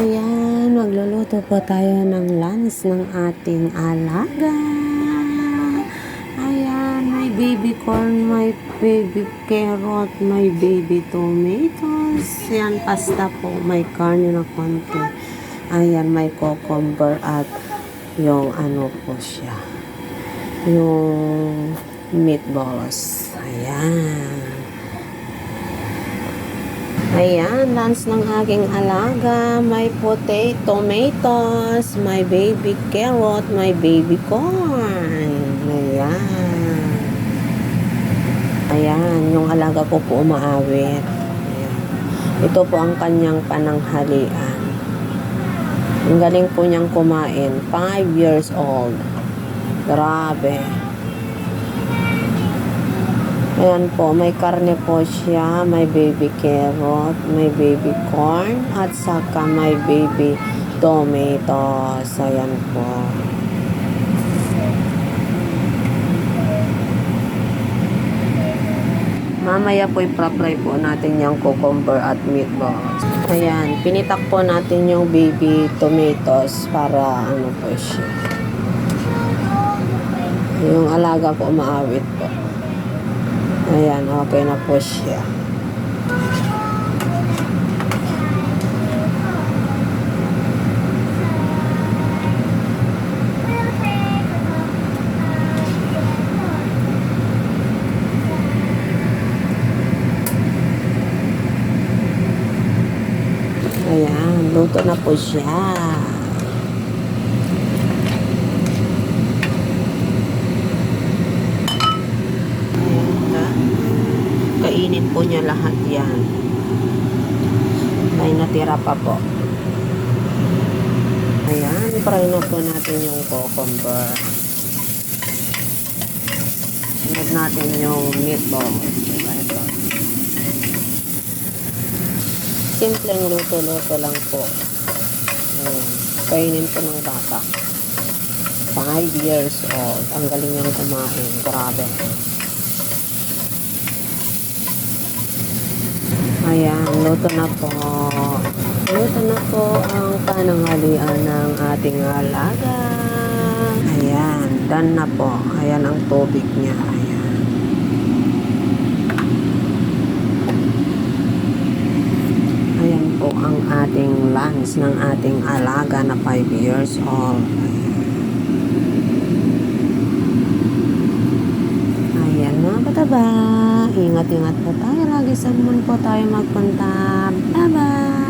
Ayan, magluluto po tayo ng lunch ng ating alaga. Ayan, may baby corn, may baby carrot, may baby tomatoes. Ayan, pasta po, may karne na konti. Ayan, may cucumber at yung ano po siya, yung meatballs. Ayan. Ayan, lunch ng aking alaga. May potato, tomatoes, may baby carrot, may baby corn. Ayan. Ayan, yung alaga ko po umaawit. Ayan. Ito po ang kanyang pananghalian. Ang galing po niyang kumain. 5 years old. Grabe. Ayan po, may karne po siya, may baby carrot, may baby corn, at saka may baby tomatoes. Ayan po. Mamaya po i-fry po natin yung cucumber at meatballs. Ayan, pinitak po natin yung baby tomatoes para ano po siya. Yung alaga ko umaawit po. Ayan, okay na po siya. Ayan, luto na po siya. Kainin po niya lahat yan. May natira pa po. Ayan, fry na po natin yung cucumber. Sunod natin yung meatballs. Ito. Simpleng luto-luto lang po. Ayan, kainin po ng bata. 5 years old. Ang galing niyang kumain. Grabe. Ayan, luto na po. Luto na po ang pananghalian ng ating alaga. Ayan, done na po. Ayan ang tubig niya. Ayan. Ayan po ang ating lunch ng ating alaga na 5 years old. Ayan mga kataba. Ingat-ingat po tayo. Lagi saan man po tayo magpunta. Bye-bye!